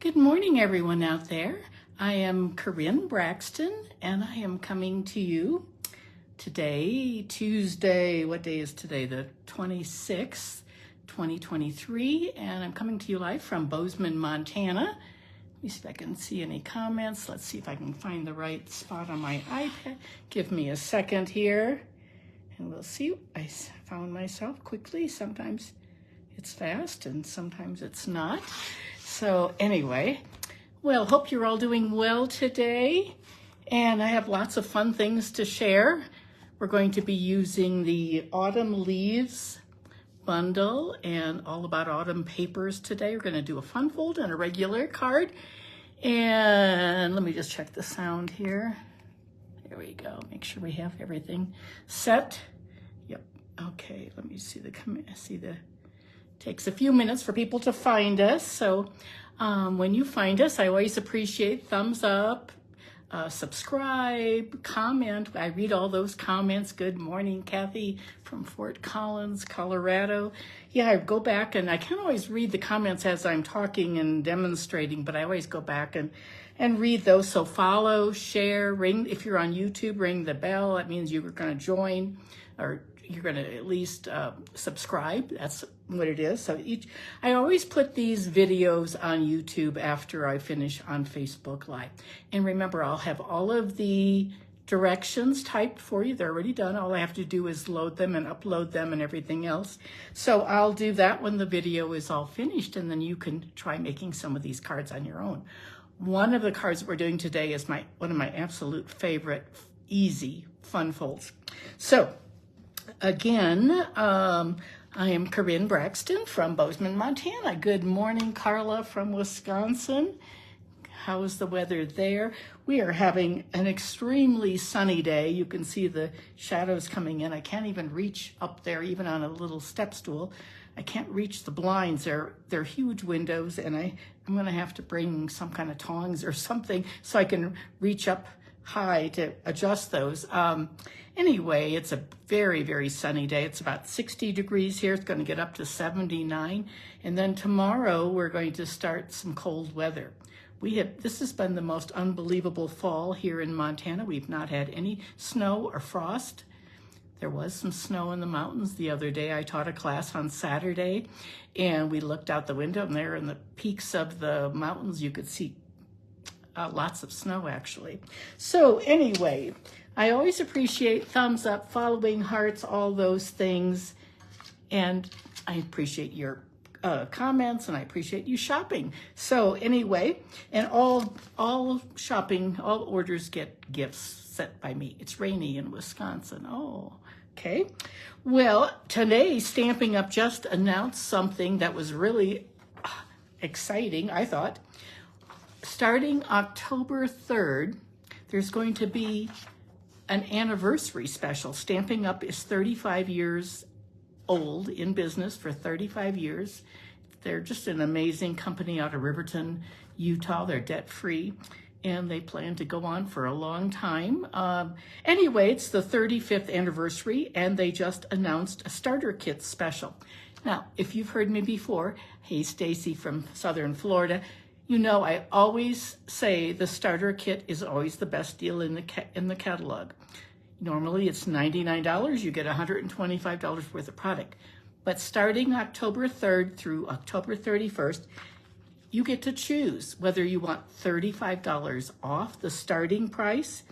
Good morning, everyone out there. I am Corinne Braxton, and I am coming to you today, Tuesday. What day is today? The 26th, 2023, and I'm coming to you live from Bozeman, Montana. Let me see if I can see any comments. Let's see if I can find the right spot on my iPad. Give me a second here, and we'll see. I found myself quickly. Sometimes it's fast, and sometimes it's not. So anyway, well, hope you're all doing well today, and I have lots of fun things to share. We're going to be using the Autumn Leaves bundle and all about autumn papers today. We're going to do a fun fold and a regular card, and let me just check the sound here. There we go. Make sure we have everything set. Yep. Okay. Let me see the takes a few minutes for people to find us. So when you find us, I always appreciate thumbs up, subscribe, comment. I read all those comments. Good morning, Kathy from Fort Collins, Colorado. Yeah, I go back and I can't always read the comments as I'm talking and demonstrating, but I always go back and read those. So follow, share, ring. If you're on YouTube, ring the bell. That means you're going to join, or you're going to at least subscribe. That's what it is. So I always put these videos on YouTube after I finish on Facebook Live. And remember, I'll have all of the directions typed for you. They're already done. All I have to do is load them and upload them and everything else. So I'll do that when the video is all finished, and then you can try making some of these cards on your own. One of the cards that we're doing today is one of my absolute favorite, easy, fun folds. So again, I am Corinne Braxton from Bozeman, Montana. Good morning, Carla from Wisconsin. How's the weather there? We are having an extremely sunny day. You can see the shadows coming in. I can't even reach up there, even on a little step stool. I can't reach the blinds. They're huge windows, and I'm going to have to bring some kind of tongs or something so I can reach up high to adjust those. Anyway, it's a very, very sunny day. It's about 60 degrees here. It's going to get up to 79. And then tomorrow we're going to start some cold weather. This has been the most unbelievable fall here in Montana. We've not had any snow or frost. There was some snow in the mountains the other day. I taught a class on Saturday, and we looked out the window, and there in the peaks of the mountains, you could see lots of snow, actually. So anyway, I always appreciate thumbs up, following, hearts, all those things. And I appreciate your comments, and I appreciate you shopping. So anyway, and all shopping, all orders get gifts sent by me. It's rainy in Wisconsin. Oh, okay. Well, today Stampin' Up! Just announced something that was really exciting, I thought. Starting October 3rd, there's going to be an anniversary special. Stampin' Up! Is 35 years old, in business for 35 years. They're just an amazing company out of Riverton, Utah. They're debt-free, and they plan to go on for a long time. Anyway, it's the 35th anniversary, and they just announced a starter kit special. Now, if you've heard me before, hey, Stacy from Southern Florida, you know I always say the starter kit is always the best deal in the catalog. Normally it's $99. You get $125 worth of product. But starting October 3rd through October 31st, you get to choose whether you want $35 off the starting price.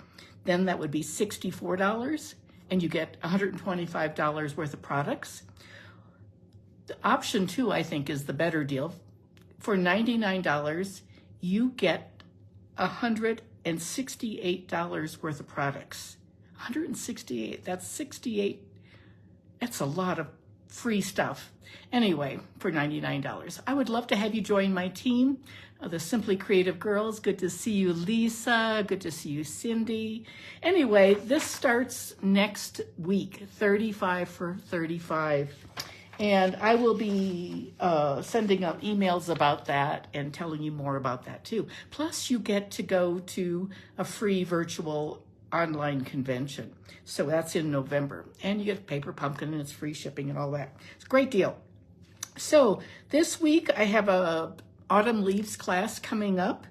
Then that would be $64, and you get $125 worth of products. The option 2, I think, is the better deal. For $99, you get $168 worth of products. 168, that's 68. That's a lot of free stuff. Anyway, for $99. I would love to have you join my team, the Simply Creative Girls. Good to see you, Lisa. Good to see you, Cindy. Anyway, this starts next week, 35 for 35. And I will be sending out emails about that and telling you more about that too. Plus, you get to go to a free virtual online convention. So that's in November. And you get paper pumpkin, and it's free shipping and all that. It's a great deal. So this week I have a Autumn Leaves class coming up.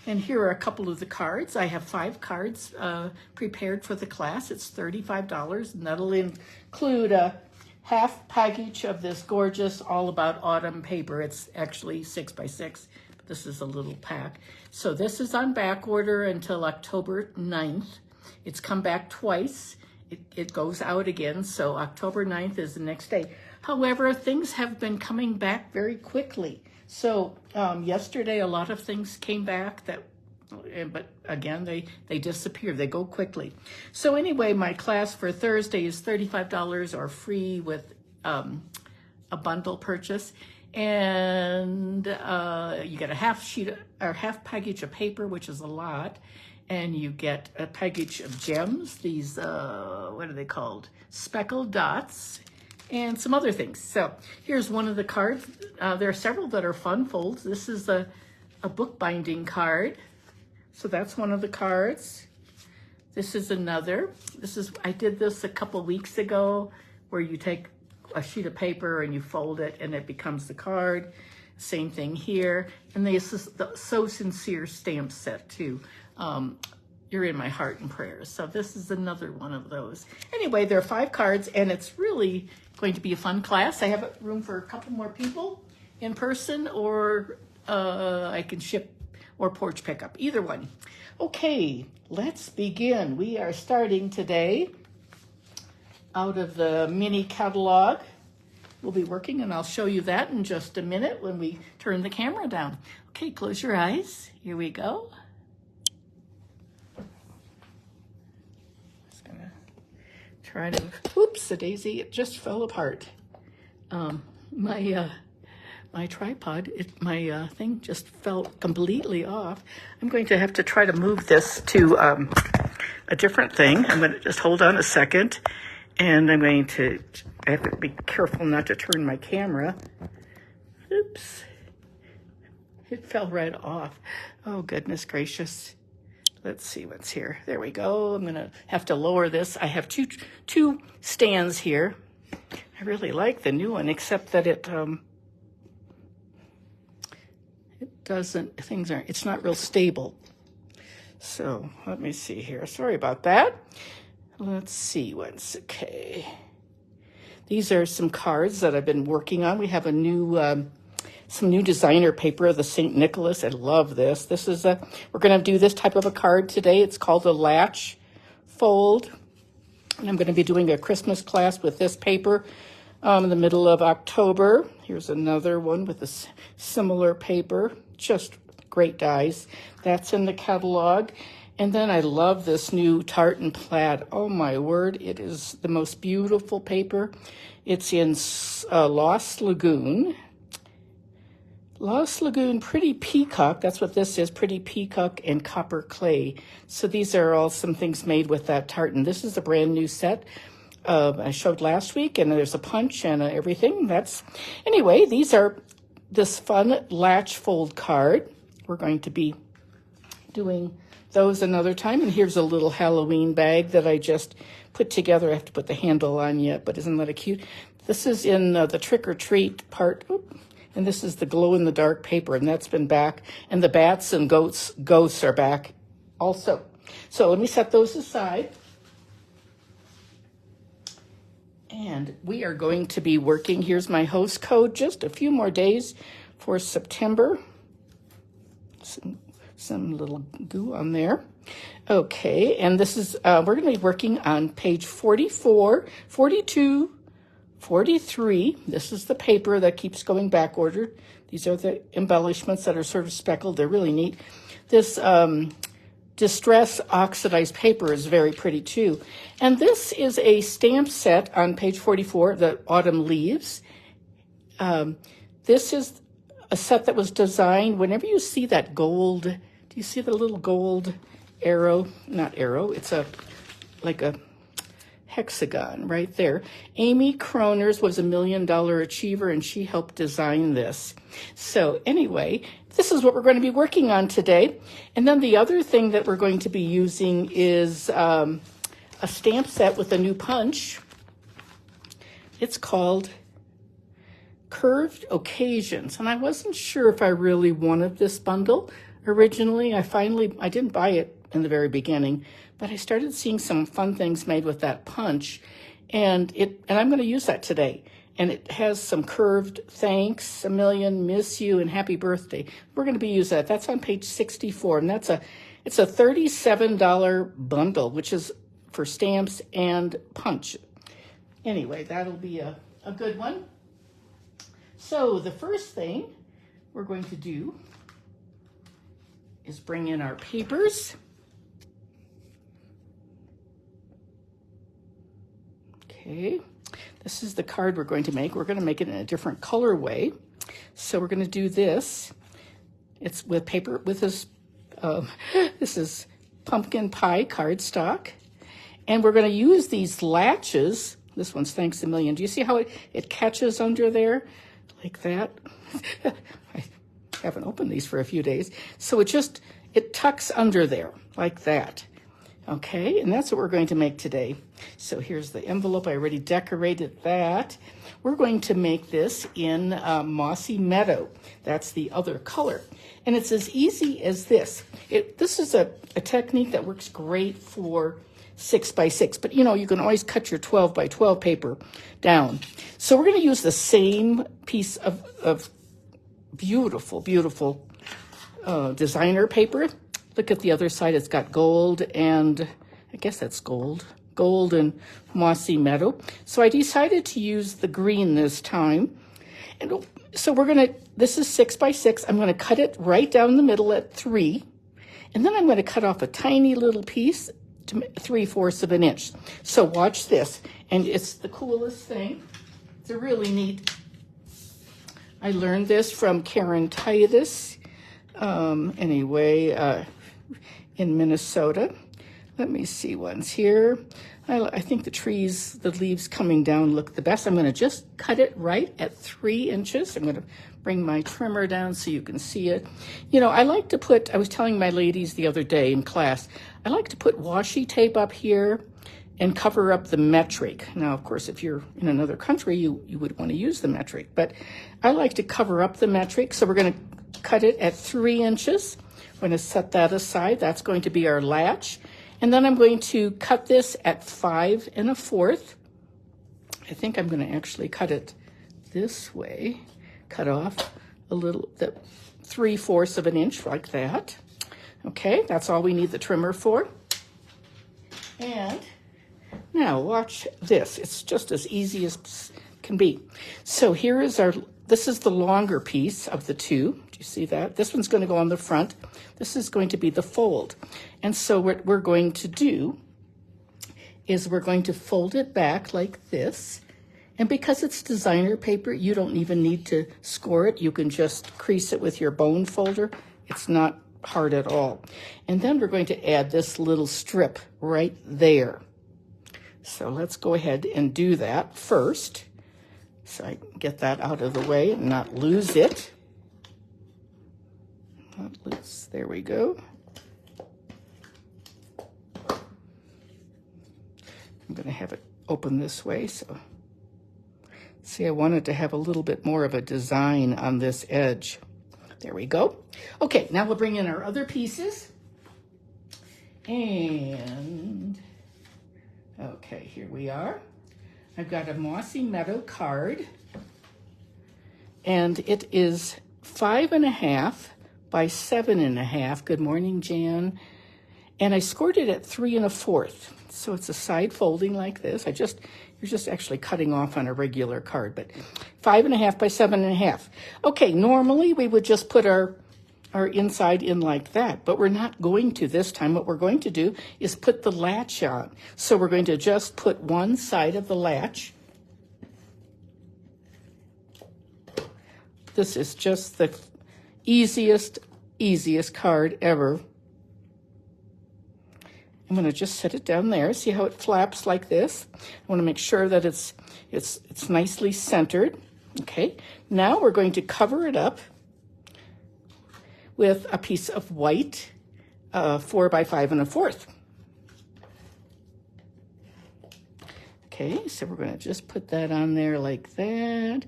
And here are a couple of the cards. I have 5 cards prepared for the class. It's $35, and that'll include a half package of this gorgeous All About Autumn paper. It's actually 6 by 6, but this is a little pack. So this is on back order until October 9th. It's come back twice. It goes out again, so October 9th is the next day. However, things have been coming back very quickly. So yesterday, a lot of things came back but again, they disappear. They go quickly. So anyway, my class for Thursday is $35 or free with a bundle purchase. And you get a half package of paper, which is a lot. And you get a package of gems, these, what are they called? Speckled dots, and some other things. So here's one of the cards. There are several that are fun folds. This is a bookbinding card. So that's one of the cards. This is another. I did this a couple weeks ago, where you take a sheet of paper and you fold it and it becomes the card. Same thing here. And this is the So Sincere stamp set too. You're in my heart and prayers. So this is another one of those. Anyway, there are 5 cards, and it's really going to be a fun class. I have room for a couple more people in person, or I can ship or porch pickup, either one. Okay, let's begin. We are starting today out of the mini catalog. We'll be working, and I'll show you that in just a minute when we turn the camera down. Okay, close your eyes. Here we go. Just gonna try to, oops, a daisy, it just fell apart. My tripod, my thing just fell completely off. I'm going to have to try to move this to a different thing. I'm going to just hold on a second, and I have to be careful not to turn my camera. Oops. It fell right off. Oh, goodness gracious. Let's see what's here. There we go. I'm going to have to lower this. I have two stands here. I really like the new one, except that it's not real stable. So let me see here. Sorry about that. Let's see what's okay. These are some cards that I've been working on. We have some new designer paper, the St. Nicholas. I love this. We're going to do this type of a card today. It's called the Latch fold. And I'm going to be doing a Christmas class with this paper in the middle of October. Here's another one with a similar paper. Just great dies. That's in the catalog. And then I love this new tartan plaid. Oh my word, it is the most beautiful paper. It's in Lost Lagoon. Lost Lagoon Pretty Peacock, that's what this is, Pretty Peacock and Copper Clay. So these are all some things made with that tartan. This is a brand new set I showed last week, and there's a punch and everything. Anyway, these are this fun Latch fold card. We're going to be doing those another time. And here's a little Halloween bag that I just put together. I have to put the handle on yet, but isn't that cute? This is in the trick or treat part. And this is the glow-in-the-dark paper, and that's been back. And the bats and ghosts are back also. So let me set those aside. And we are going to be working. Here's my host code, just a few more days for September. Some little goo on there. Okay, and this is, we're going to be working on page 44, 42, 43. This is the paper that keeps going back ordered. These are the embellishments that are sort of speckled. They're really neat. This distress oxidized paper is very pretty too. And this is a stamp set on page 44, the Autumn Leaves. This is a set that was designed, whenever you see that gold, do you see the little gold arrow? Not arrow, it's like a hexagon right there. Amy Croners was a $1 Million Achiever, and she helped design this. So anyway, this is what we're going to be working on today. And then the other thing that we're going to be using is a stamp set with a new punch. It's called curved occasions. And I wasn't sure if I really wanted this bundle originally. I didn't buy it in the very beginning, but I started seeing some fun things made with that punch, and I'm going to use that today. And it has some curved thanks, a million, miss you, and happy birthday. We're going to be using that. That's on page 64, and it's a $37 bundle, which is for stamps and punch. Anyway, that'll be a good one. So the first thing we're going to do is bring in our papers. Okay, this is the card we're going to make. We're going to make it in a different colorway. So we're going to do this. It's with paper, with this, this is pumpkin pie cardstock. And we're going to use these latches. This one's thanks a million. Do you see how it catches under there? Like that. I haven't opened these for a few days. So it tucks under there like that. Okay, and that's what we're going to make today. So here's the envelope. I already decorated that. We're going to make this in Mossy Meadow. That's the other color. And it's as easy as this. This is a technique that works great for 6x6, but you can always cut your 12x12 paper down. So we're going to use the same piece of beautiful, beautiful designer paper. Look at the other side. It's got gold and I guess that's gold and Mossy Meadow. So I decided to use the green this time. And so this is 6x6. I'm going to cut it right down the middle at 3. And then I'm going to cut off a tiny little piece to 3/4 of an inch. So watch this. And it's the coolest thing. It's a really neat. I learned this from Karen Titus. In Minnesota. Let me see ones here. I think the leaves coming down look the best. I'm going to just cut it right at 3 inches. I'm going to bring my trimmer down so you can see it. I like to put, I was telling my ladies the other day in class, I like to put washi tape up here and cover up the metric. Now, of course, if you're in another country, you would want to use the metric, but I like to cover up the metric. So we're going to cut it at 3 inches. I'm going to set that aside. That's going to be our latch. And then I'm going to cut this at 5 1/4. I think I'm going to actually cut it this way. Cut off a little, 3/4 of an inch like that. Okay, that's all we need the trimmer for. And now watch this. It's just as easy as can be. So here is this is the longer piece of the two. Do you see that? This one's going to go on the front. This is going to be the fold. And so what we're going to do is we're going to fold it back like this. And because it's designer paper, you don't even need to score it. You can just crease it with your bone folder. It's not hard at all. And then we're going to add this little strip right there. So let's go ahead and do that first. So I can get that out of the way and not lose it. There we go. I'm going to have it open this way. So see, I wanted to have a little bit more of a design on this edge. There we go. Okay, now we'll bring in our other pieces. And okay, here we are. I've got a Mossy Meadow card, and it is 5 1/2 by 7 1/2. Good morning, Jan. And I scored it at 3 1/4. So it's a side folding like this. You're just actually cutting off on a regular card, but 5 1/2 by 7 1/2. Okay, normally we would just put our inside in like that, but we're not going to this time. What we're going to do is put the latch on. So we're going to just put one side of the latch. This is just the easiest card ever. I'm going to just set it down there. See how it flaps like this? I want to make sure that it's nicely centered. Okay, now we're going to cover it up with a piece of white 4 by 5 1/4. Okay, so we're going to just put that on there like that.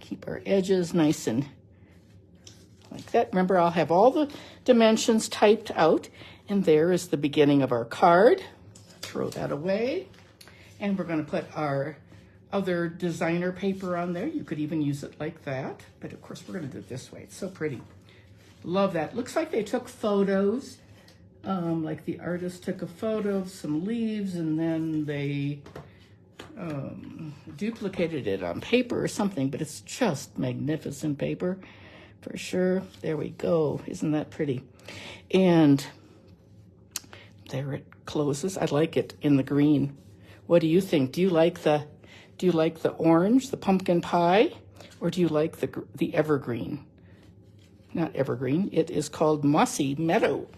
Keep our edges nice and like that. Remember, I'll have all the dimensions typed out, and there is the beginning of our card. Throw that away. And we're going to put our other designer paper on there. You could even use it like that, but of course we're going to do it this way. It's so pretty. Love that. Looks like they took photos, like the artist took a photo of some leaves and then they duplicated it on paper or something, but it's just magnificent paper for sure. There we go. Isn't that pretty? And there it closes. I like it in the green. What do you think? Do you like the orange, the pumpkin pie, or do you like the evergreen? Not evergreen. It is called Mossy Meadow.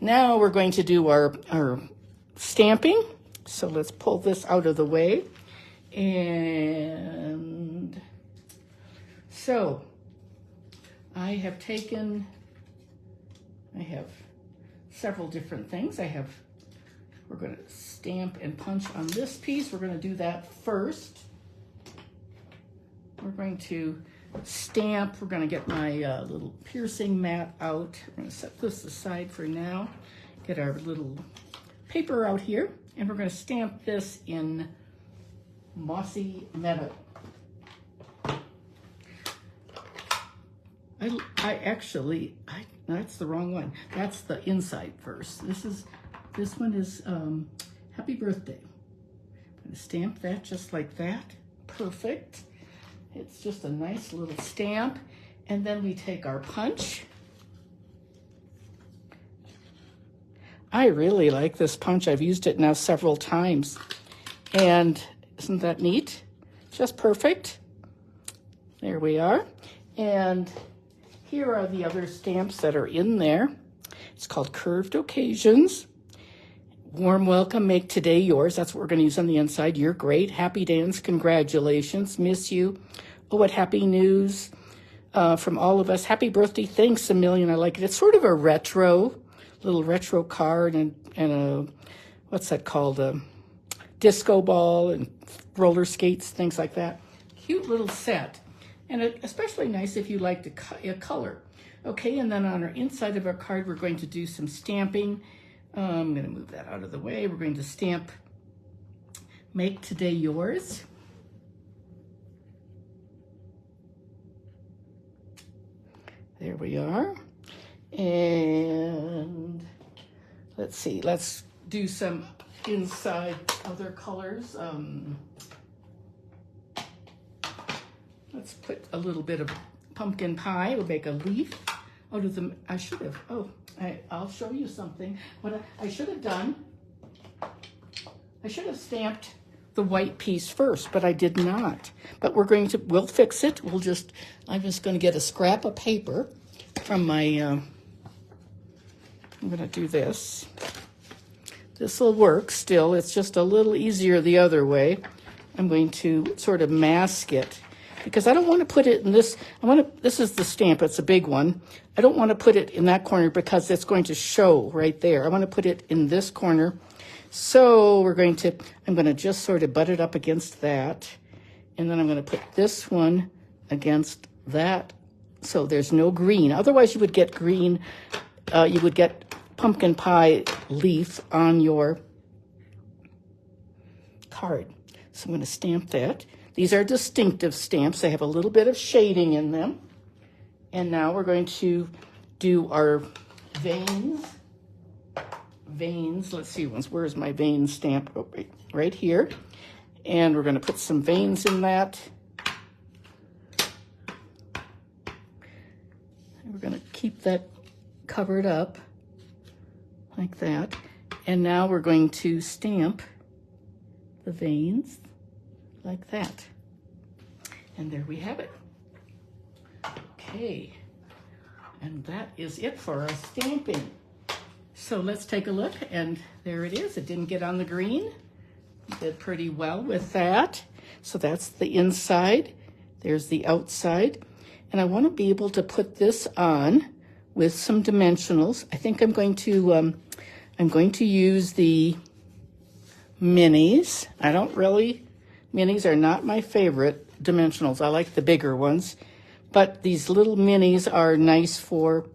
Now we're going to do our stamping. So let's pull this out of the way. And so I have several different things. We're going to stamp and punch on this piece. We're going to do that first. We're going to stamp. We're going to get my little piercing mat out. We're going to set this aside for now. Get our little paper out here, and we're going to stamp this in Mossy Meadow. That's the wrong one. That's the inside first. This one is Happy Birthday. I'm going to stamp that just like that. Perfect. It's just a nice little stamp. And then we take our punch. I really like this punch. I've used it now several times. And isn't that neat? Just perfect. There we are. And here are the other stamps that are in there. It's called Curved Occasions. Warm welcome, make today yours. That's what we're going to use on the inside. You're great. Happy dance, congratulations. Miss you. Oh, what happy news from all of us. Happy birthday. Thanks a million. I like it. It's sort of a little retro card and a, what's that called? A disco ball and roller skates, things like that. Cute little set. And especially nice if you like to color. Okay, and then on our inside of our card, we're going to do some stamping. I'm going to move that out of the way. We're going to stamp Make Today Yours. There we are. And let's see, let's do some inside other colors. Let's put a little bit of pumpkin pie. We'll make a leaf out of them. I'll show you something. What I should have done, I should have stamped the white piece first, but I did not. But we'll fix it. I'm just going to get a scrap of paper from my, I'm going to do this. This will work still. It's just a little easier the other way. I'm going to sort of mask it because I don't want to put it in this. This is the stamp. It's a big one. I don't want to put it in that corner because it's going to show right there. I want to put it in this corner. So I'm going to just sort of butt it up against that. And then I'm going to put this one against that. So there's no green. Otherwise you would get green. You would get pumpkin pie leaf on your card. So I'm going to stamp that. These are distinctive stamps. They have a little bit of shading in them. And now we're going to do our veins. Let's see, where's my vein stamp? Oh, right here. And we're going to put some veins in that. And we're going to keep that covered up like that. And now we're going to stamp the veins like that. And there we have it. Okay. And that is it for our stamping. So let's take a look, and there it is. It didn't get on the green. Did pretty well with that. So that's the inside. There's the outside. And I want to be able to put this on with some dimensionals. I think I'm going to use the minis. Minis are not my favorite dimensionals. I like the bigger ones, but these little minis are nice for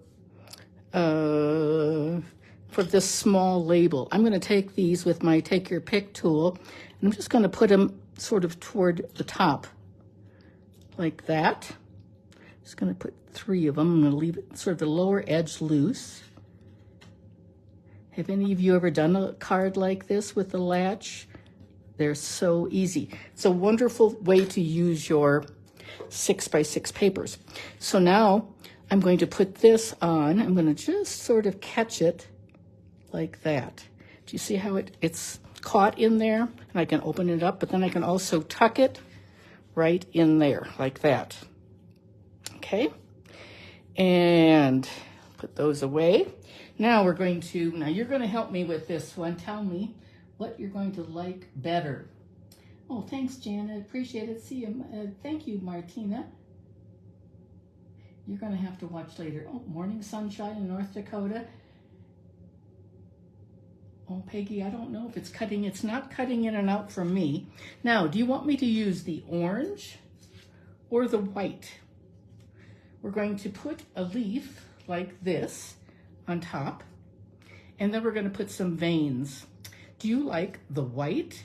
this small label. I'm going to take these with my take your pick tool, and I'm just going to put them sort of toward the top like that. Just going to put 3 of them. I'm going to leave it sort of the lower edge loose. Have any of you ever done a card like this with the Latch? They're so easy. It's a wonderful way to use your 6x6 papers. So now I'm going to put this on. I'm going to just sort of catch it like that. Do you see how it's caught in there? And I can open it up, but then I can also tuck it right in there like that. Okay, and put those away. Now you're going to help me with this one. Tell me what you're going to like better. Oh, thanks, Janet. Appreciate it. See you. Thank you, Martina. You're going to have to watch later. Oh, morning sunshine in North Dakota. Oh, Peggy, I don't know if it's cutting. It's not cutting in and out for me. Now, do you want me to use the orange or the white? We're going to put a leaf like this on top, and then we're going to put some veins. Do you like the white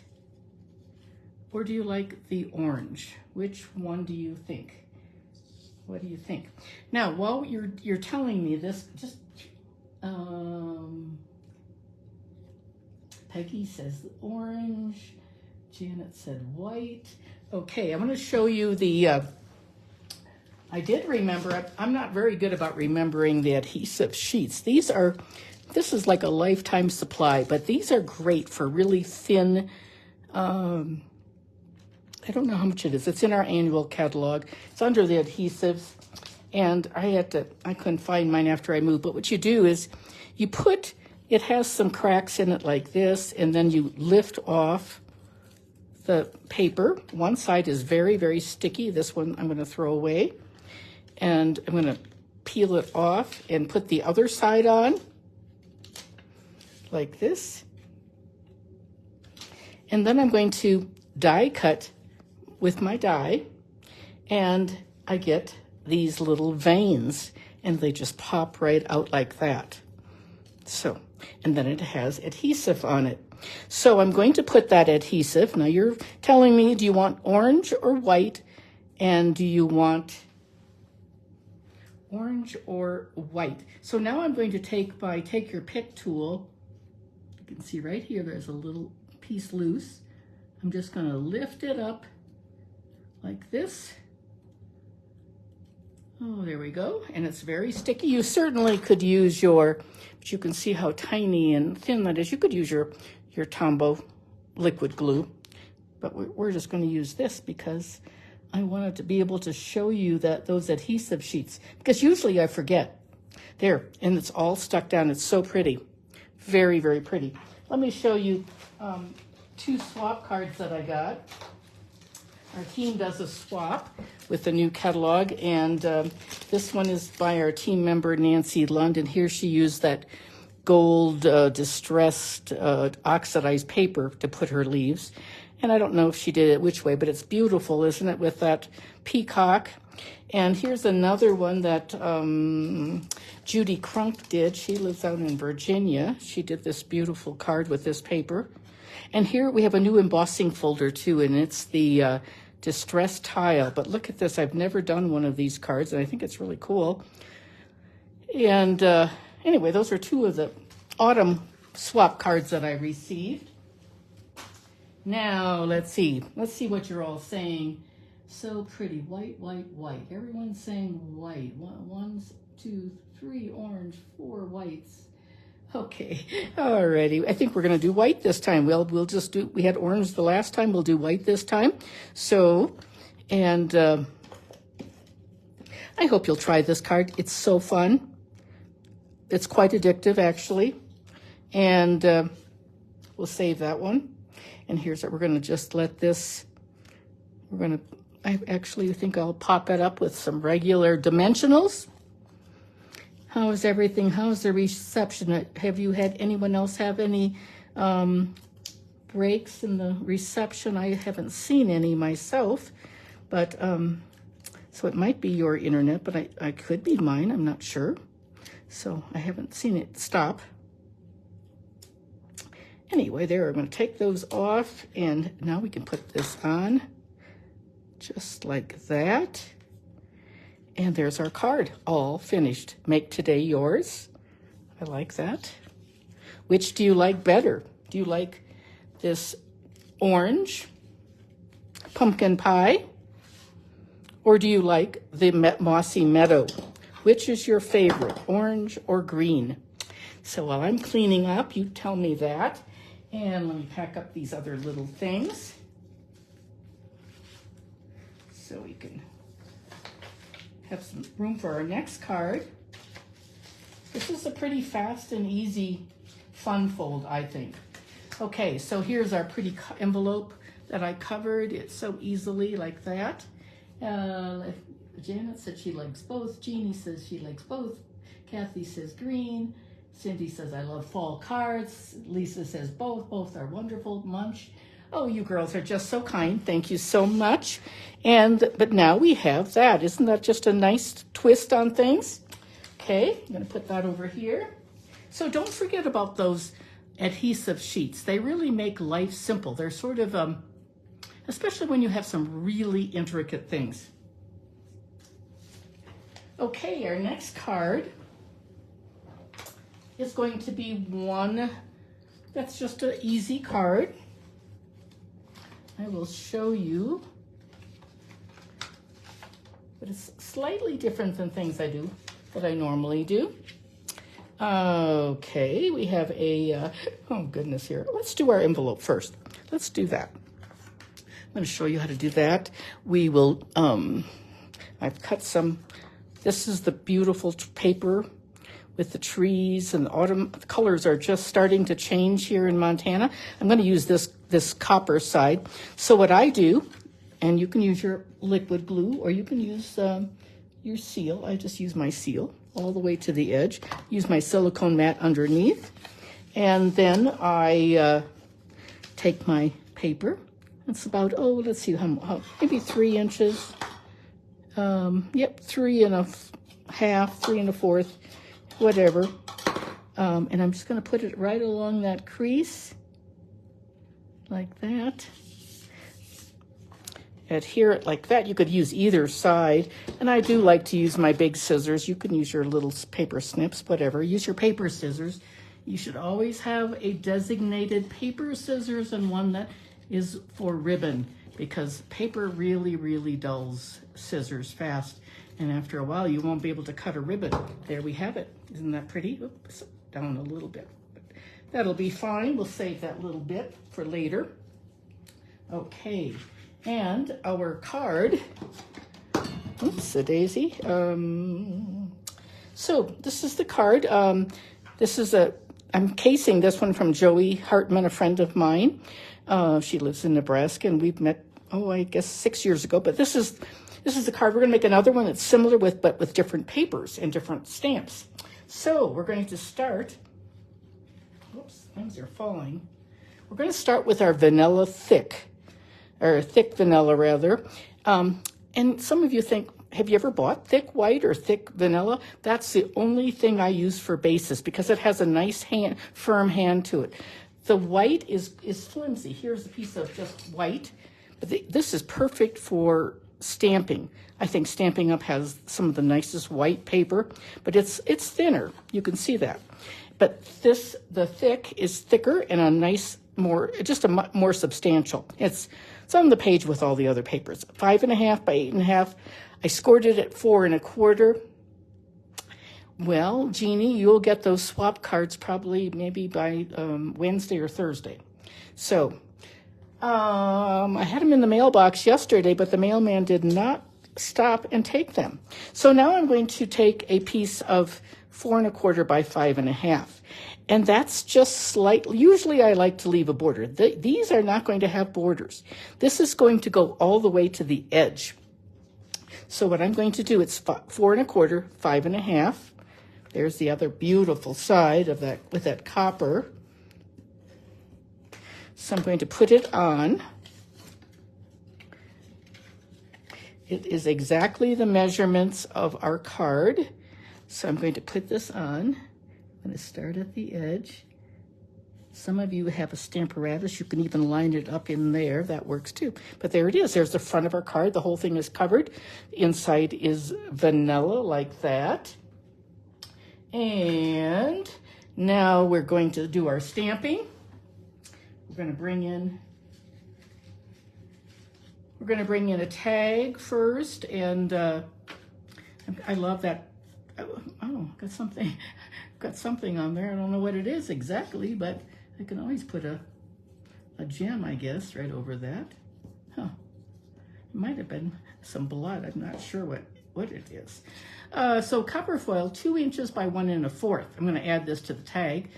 or do you like the orange? Which one do you think? What do you think? Now, while you're telling me this, just Peggy says orange. Janet said white. Okay, I'm going to show you the. I did remember. I'm not very good about remembering the adhesive sheets. This is like a lifetime supply, but these are great for really thin. I don't know how much it is. It's in our annual catalog. It's under the adhesives, and I couldn't find mine after I moved. But what you do is it has some cracks in it like this, and then you lift off the paper. One side is very, very sticky. This one I'm going to throw away. And I'm going to peel it off and put the other side on like this. And then I'm going to die cut with my die, and I get these little veins, and they just pop right out like that. So, and then it has adhesive on it. So I'm going to put that adhesive. Now you're telling me, do you want orange or white? And do you want orange or white? So now I'm going to take my take your pick tool. You can see right here, there's a little piece loose. I'm just going to lift it up like this. Oh, there we go. And it's very sticky. You certainly could use but you can see how tiny and thin that is. You could use your Tombow liquid glue, but we're just going to use this because I wanted to be able to show you those adhesive sheets, because usually I forget. There, and it's all stuck down. It's so pretty. Very, very pretty. Let me show you 2 swap cards that I got. Our team does a swap with the new catalog, and this one is by our team member, Nancy Lund, and here she used that gold distressed oxidized paper to put her leaves. And I don't know if she did it which way, but it's beautiful, isn't it, with that peacock. And here's another one that Judy Crunk did. She lives out in Virginia. She did this beautiful card with this paper. And here we have a new embossing folder too, and it's the distressed tile. But look at this. I've never done one of these cards, and I think it's really cool. And anyway, those are 2 of the autumn swap cards that I received. Now, let's see what you're all saying. So pretty. White, white, white. Everyone's saying white. 1, 2, 3 orange, 4 whites. Okay, alrighty. I think we're going to do white this time. We'll just do, we had orange the last time. We'll do white this time. So, and I hope you'll try this card. It's so fun. It's quite addictive, actually. And we'll save that one. And here's what we're going to just let this, I actually think I'll pop it up with some regular dimensionals. How is everything? How's the reception? Have you had anyone else have any breaks in the reception? I haven't seen any myself, But, so it might be your internet, but I could be mine, I'm not sure. So I haven't seen it stop. Anyway, there, I'm going to take those off, and now we can put this on, just like that. And there's our card, all finished. Make today yours. I like that. Which do you like better? Do you like this orange pumpkin pie? Or do you like the Mossy Meadow? Which is your favorite, orange or green? So while I'm cleaning up, you tell me that. And let me pack up these other little things so we can have some room for our next card. This is a pretty fast and easy fun fold, I think. Okay, so here's our pretty envelope that I covered it so easily like that. Janet said she likes both. Jeannie says she likes both. Kathy says green. Cindy says, I love fall cards. Lisa says both. Both are wonderful. Munch. Oh, you girls are just so kind. Thank you so much. But now we have that. Isn't that just a nice twist on things? Okay, I'm going to put that over here. So don't forget about those adhesive sheets. They really make life simple. They're sort of, especially when you have some really intricate things. Okay, our next card is going to be one that's just an easy card. I will show you, but it's slightly different than things that I normally do. Okay, we have a, oh goodness here. Let's do our envelope first. Let's do that. I'm going to show you how to do that. We will, I've cut some, this is the beautiful paper with the trees and the autumn. The colors are just starting to change here in Montana. I'm going to use this copper side. So what I do, and you can use your liquid glue or you can use your seal. I just use my seal all the way to the edge. Use my silicone mat underneath. And then I take my paper. It's about, oh, let's see, how maybe 3 inches. Yep, 3 1/2, 3 1/4. Whatever. And I'm just going to put it right along that crease, like that. Adhere it like that. You could use either side, and I do like to use my big scissors. You can use your little paper snips, whatever. Use your paper scissors. You should always have a designated paper scissors and one that is for ribbon, because paper really, really dulls scissors fast. And after a while, you won't be able to cut a ribbon. There we have it. Isn't that pretty? Oops, down a little bit. But that'll be fine. We'll save that little bit for later. Okay, and our card. Oops, a daisy. So this is the card. I'm casing this one from Joey Hartman, a friend of mine. She lives in Nebraska, and we've met, I guess 6 years ago. But this is the card. We're going to make another one that's similar but with different papers and different stamps. So we're going to start, whoops, things are falling. We're going to start with our vanilla thick, or thick vanilla rather. And some of you think, have you ever bought thick white or thick vanilla? That's the only thing I use for bases because it has a nice firm hand to it. The white is flimsy. Here's a piece of just white. But this is perfect for stamping. I think Stampin' Up! Has some of the nicest white paper, but it's thinner. You can see that. But the thick is thicker and a nice, more substantial. It's on the page with all the other papers. 5 1/2 by 8 1/2. I scored it at 4 1/4. Well, Jeannie, you'll get those swap cards probably maybe by Wednesday or Thursday. So I had them in the mailbox yesterday, but the mailman did not stop and take them. So now I'm going to take a piece of 4 1/4 by 5 1/2. And that's just slightly, usually I like to leave a border. These are not going to have borders. This is going to go all the way to the edge. So what I'm going to do, it's 4 1/4, 5 1/2. There's the other beautiful side of that with that copper. So I'm going to put it on. It is exactly the measurements of our card. So I'm going to put this on. I'm going to start at the edge. Some of you have a Stamparatus. You can even line it up in there. That works too. But there it is. There's the front of our card. The whole thing is covered. The inside is vanilla like that. And now we're going to do our stamping. We're going to bring in a tag first, and I love that. Oh, got something on there. I don't know what it is exactly, but I can always put a gem, I guess, right over that. Huh. It might have been some blood. I'm not sure what it is. So copper foil, 2 inches by 1 1/4. I'm going to add this to the tag.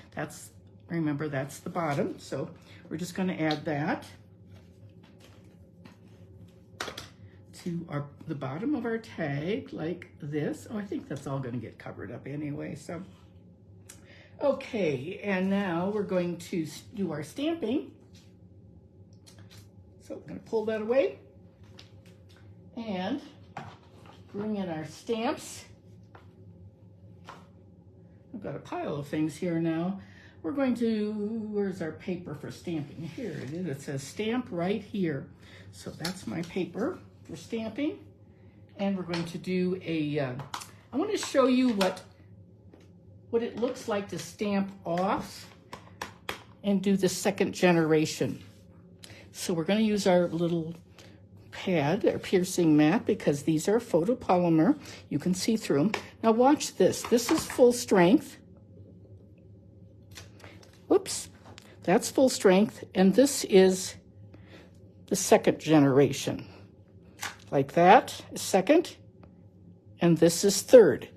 Remember, that's the bottom. So we're just going to add that to the bottom of our tag like this. Oh, I think that's all going to get covered up anyway. So, okay, and now we're going to do our stamping. So we're going to pull that away and bring in our stamps. I've got a pile of things here now. We're going to, where's our paper for stamping? Here it is. It says stamp right here. So that's my paper for stamping. And we're going to do I want to show you what it looks like to stamp off and do the second generation. So we're going to use our little pad, our piercing mat, because these are photopolymer. You can see through them. Now watch this. This is full strength. Whoops. That's full strength. And this is the second generation. Like that is second. And this is third.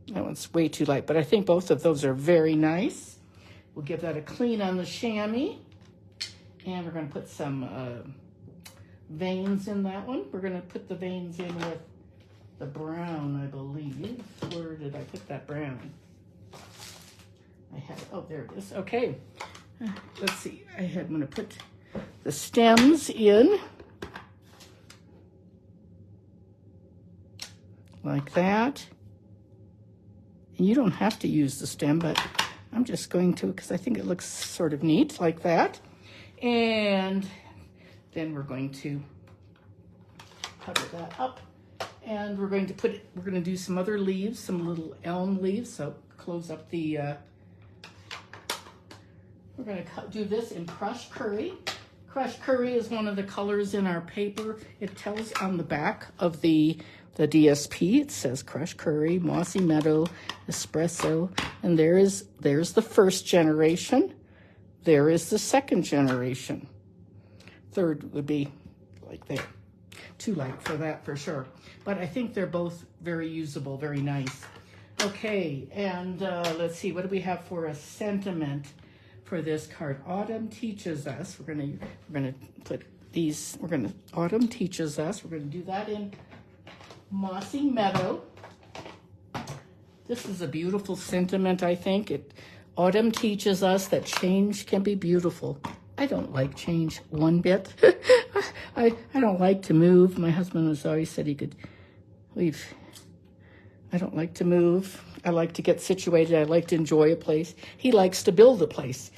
That one's way too light, but I think both of those are very nice. We'll give that a clean on the chamois. And we're going to put some veins in that one. We're going to put the veins in with the brown, I believe. Where did I put that brown? I had, oh, there it is. Okay. Let's see. I'm going to put the stems in. Like that. And you don't have to use the stem, but I'm just going to because I think it looks sort of neat like that. And then we're going to cover that up. And we're going to do some other leaves, some little elm leaves. So close up the, we're going to do this in crushed curry. Crushed curry is one of the colors in our paper. It tells on the back of the DSP, it says crushed curry, Mossy Meadow, espresso. And there's the first generation. There is the second generation. Third would be like that. Too light for that for sure. But I think they're both very usable, very nice. Okay, and let's see, what do we have for a sentiment for this card? Autumn teaches us. We're gonna put these. Autumn teaches us. We're gonna do that in Mossy Meadow. This is a beautiful sentiment, I think. Autumn teaches us that change can be beautiful. I don't like change one bit. I don't like to move. My husband has always said he could leave. I don't like to move. I like to get situated. I like to enjoy a place. He likes to build a place.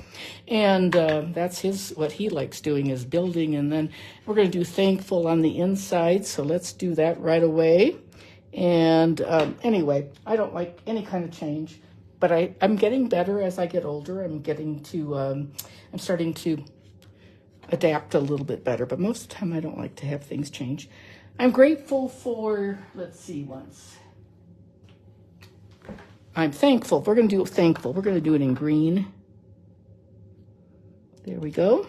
And that's what he likes doing is building. And then we're going to do thankful on the inside. So let's do that right away. And anyway, I don't like any kind of change. But I'm getting better as I get older. I'm starting to adapt a little bit better. But most of the time, I don't like to have things change. I'm grateful for, let's see once. I'm thankful. We're going to do thankful. We're going to do it in green. There we go.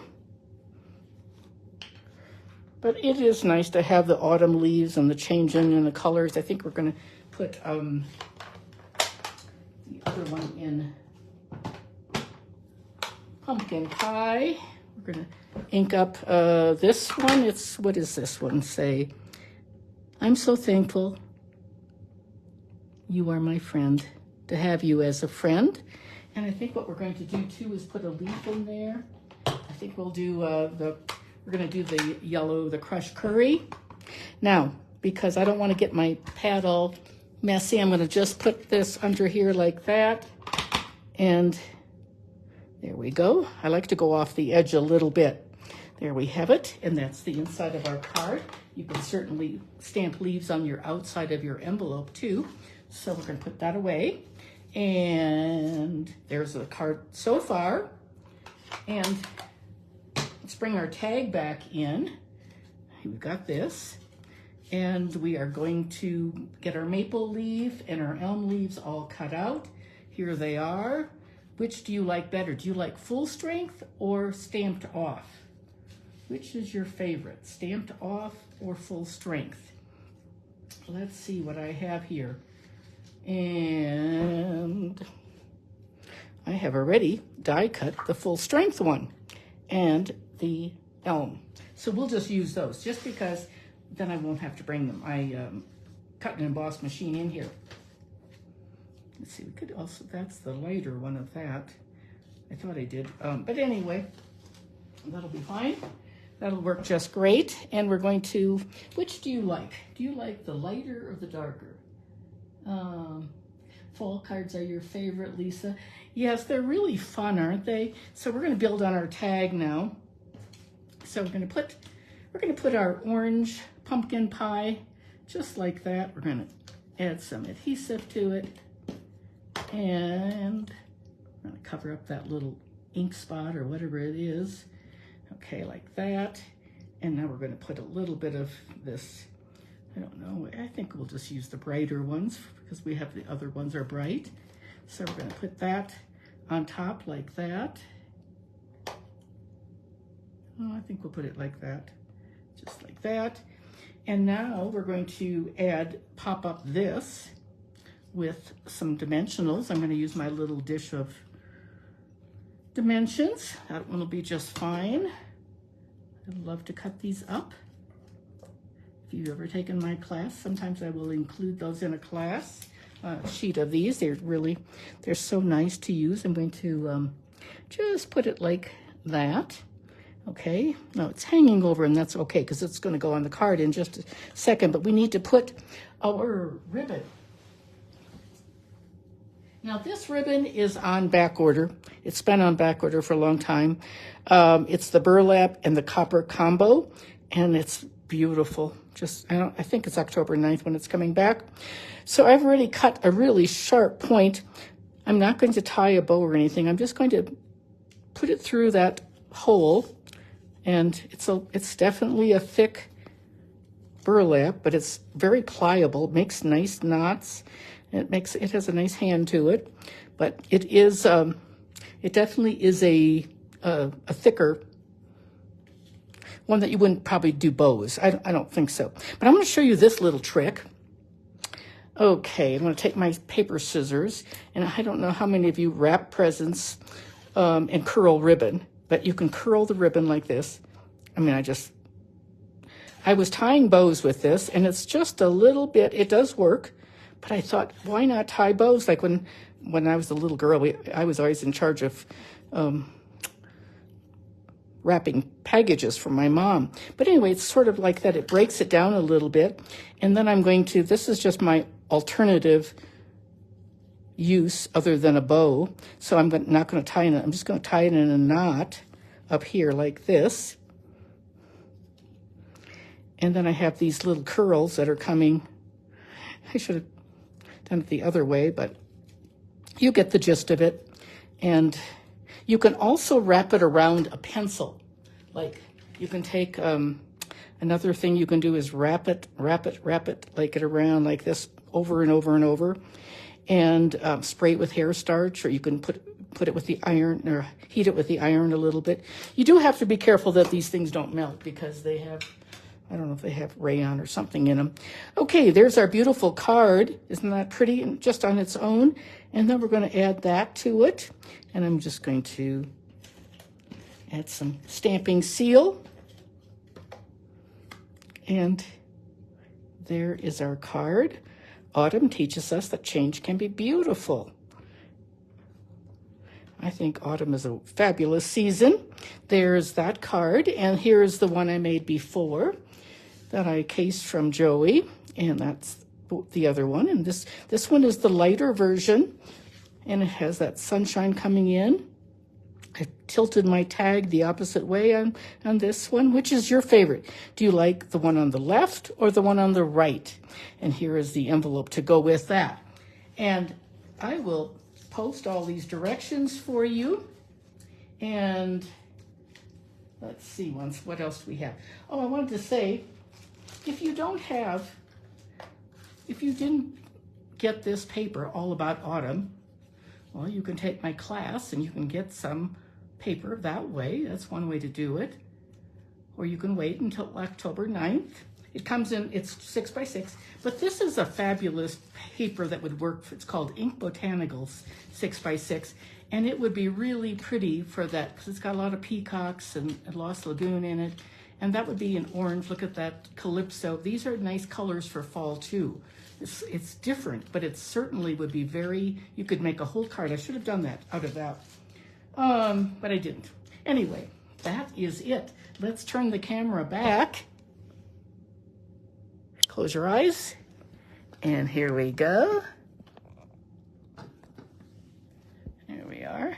But it is nice to have the autumn leaves and the changing in the colors. I think we're going to put the other one in pumpkin pie. We're going to ink up this one. What does this one say? I'm so thankful you are my friend, to have you as a friend. And I think what we're going to do too is put a leaf in there. I think we'll do we're We're gonna do the yellow, the crushed curry. Now, because I don't want to get my pad all messy, I'm gonna just put this under here like that. And there we go. I like to go off the edge a little bit. There we have it, and that's the inside of our card. You can certainly stamp leaves on your outside of your envelope too. So we're gonna put that away. And there's the card so far. And let's bring our tag back in. We've got this. And we are going to get our maple leaf and our elm leaves all cut out. Here they are. Which do you like better? Do you like full strength or stamped off? Which is your favorite, stamped off or full strength? Let's see what I have here. And I have already die cut the full strength one and the elm. So we'll just use those just because then I won't have to bring them. I cut and emboss machine in here. Let's see, we could also, that's the lighter one of that. I thought I did, but anyway, that'll be fine. That'll work just great. And we're going to, which do you like? Do you like the lighter or the darker? Fall cards are your favorite, Lisa. Yes, they're really fun, aren't they? So we're gonna build on our tag now. So we're gonna put our orange pumpkin pie just like that. We're gonna add some adhesive to it. And I'm gonna cover up that little ink spot or whatever it is. Okay, like that. And now we're gonna put a little bit of this, I don't know, I think we'll just use the brighter ones because we have the other ones are bright. So we're gonna put that on top like that. Oh, I think we'll put it like that, just like that. And now we're going to pop up this with some dimensionals. I'm going to use my little dish of dimensions. That one will be just fine. I'd love to cut these up. If you've ever taken my class, sometimes I will include those in a class sheet of these. They're so nice to use. I'm going to just put it like that. Okay, now it's hanging over and that's okay because it's going to go on the card in just a second, but we need to put our ribbon. Now this ribbon is on back order. It's been on back order for a long time. It's the burlap and the copper combo, and it's beautiful. I think it's October 9th when it's coming back. So I've already cut a really sharp point. I'm not going to tie a bow or anything. I'm just going to put it through that hole, and it's definitely a thick burlap, but it's very pliable. It makes nice knots. It has a nice hand to it, but it definitely is a thicker one that you wouldn't probably do bows. I don't think so. But I'm going to show you this little trick. Okay, I'm going to take my paper scissors, and I don't know how many of you wrap presents and curl ribbon, but you can curl the ribbon like this. I mean, I was tying bows with this, and it's just a little bit, it does work. But I thought, why not tie bows? Like when I was a little girl, I was always in charge of wrapping packages for my mom. But anyway, it's sort of like that. It breaks it down a little bit. And then this is just my alternative use other than a bow. So I'm not going to tie it. I'm just going to tie it in a knot up here like this. And then I have these little curls that are coming. I should have done it the other way, but you get the gist of it. And you can also wrap it around a pencil. Like you can take, another thing you can do is wrap it like it around like this over and over and over, and spray it with hair starch, or you can put it with the iron or heat it with the iron a little bit. You do have to be careful that these things don't melt because they have, I don't know if they have rayon or something in them. Okay, there's our beautiful card. Isn't that pretty just on its own? And then we're going to add that to it. And I'm just going to add some stamping seal. And there is our card. Autumn teaches us that change can be beautiful. I think autumn is a fabulous season. There's that card, and here's the one I made before that I cased from Joey, and that's the other one. And this one is the lighter version, and it has that sunshine coming in. I tilted my tag the opposite way on this one. Which is your favorite? Do you like the one on the left or the one on the right? And here is the envelope to go with that. And I will post all these directions for you. And let's see, what else do we have? Oh, I wanted to say, if you didn't get this paper all about autumn, well, you can take my class and you can get some paper that way. That's one way to do it. Or you can wait until October 9th. It comes in, it's 6x6, but this is a fabulous paper that would work. It's called Ink Botanicals 6x6, and it would be really pretty for that because it's got a lot of peacocks and Lost Lagoon in it, and that would be an orange. Look at that Calypso. These are nice colors for fall too. It's different, but it certainly would be very, you could make a whole card. I should have done that out of that, but I didn't. Anyway, that is it. Let's turn the camera back. Close your eyes, and here we go. There we are.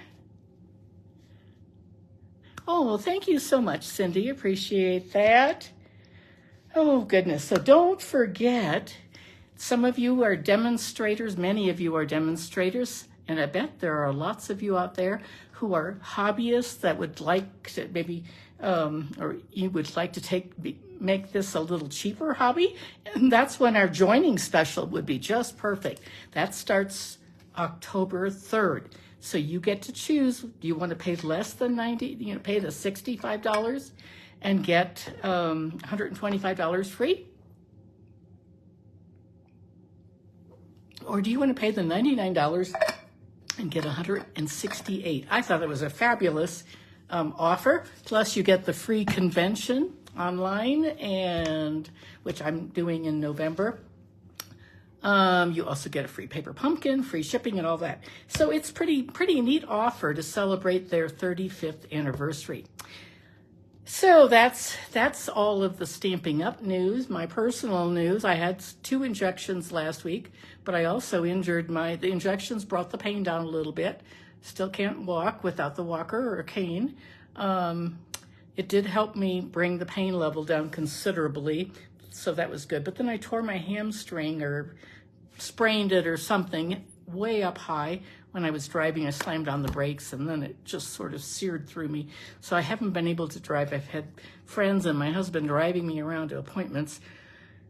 Oh, thank you so much, Cindy. Appreciate that. Oh, goodness. So don't forget, some of you are demonstrators. Many of you are demonstrators. And I bet there are lots of you out there who are hobbyists that would like to maybe, or you would like to make this a little cheaper hobby. And that's when our joining special would be just perfect. That starts October 3rd. So you get to choose. Do you want to pay less than $90, pay the $65 and get $125 free? Or do you want to pay the $99 and get $168? I thought it was a fabulous offer. Plus you get the free convention online, and which I'm doing in November. You also get a free paper pumpkin, free shipping, and all that. So it's pretty neat offer to celebrate their 35th anniversary. So that's all of the Stamping Up news. My personal news, I had 2 injections last week, but I also injured the injections brought the pain down a little bit. Still can't walk without the walker or a cane. It did help me bring the pain level down considerably, so that was good. But then I tore my hamstring or sprained it or something way up high when I was driving. I slammed on the brakes, and then it just sort of seared through me. So I haven't been able to drive. I've had friends and my husband driving me around to appointments.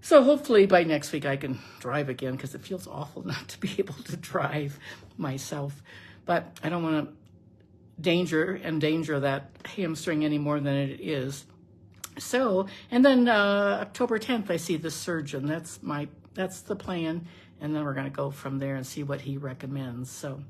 So hopefully by next week I can drive again, because it feels awful not to be able to drive myself. But I don't want to endanger that hamstring any more than it is. So, and then October 10th, I see the surgeon. That's the plan. And then we're going to go from there and see what he recommends. So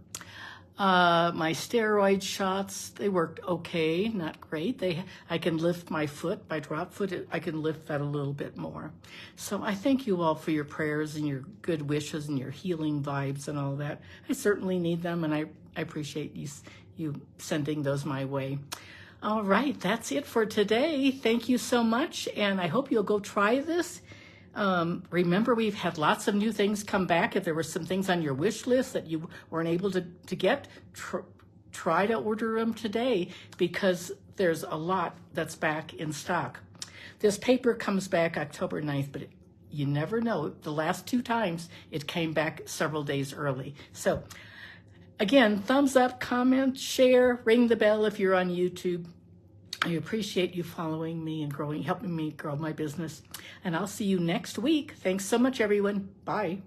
my steroid shots, they worked okay, not great. I can lift my foot, my drop foot, I can lift that a little bit more. So I thank you all for your prayers and your good wishes and your healing vibes and all that. I certainly need them, and I appreciate you sending those my way. All right, that's it for today. Thank you so much, and I hope you'll go try this. Remember, we've had lots of new things come back. If there were some things on your wish list that you weren't able to get, try to order them today, because there's a lot that's back in stock. This paper comes back October 9th, but you never know. The last 2 times it came back several days early. So again, thumbs up, comment, share, ring the bell if you're on YouTube. I appreciate you following me and helping me grow my business. And I'll see you next week. Thanks so much, everyone. Bye.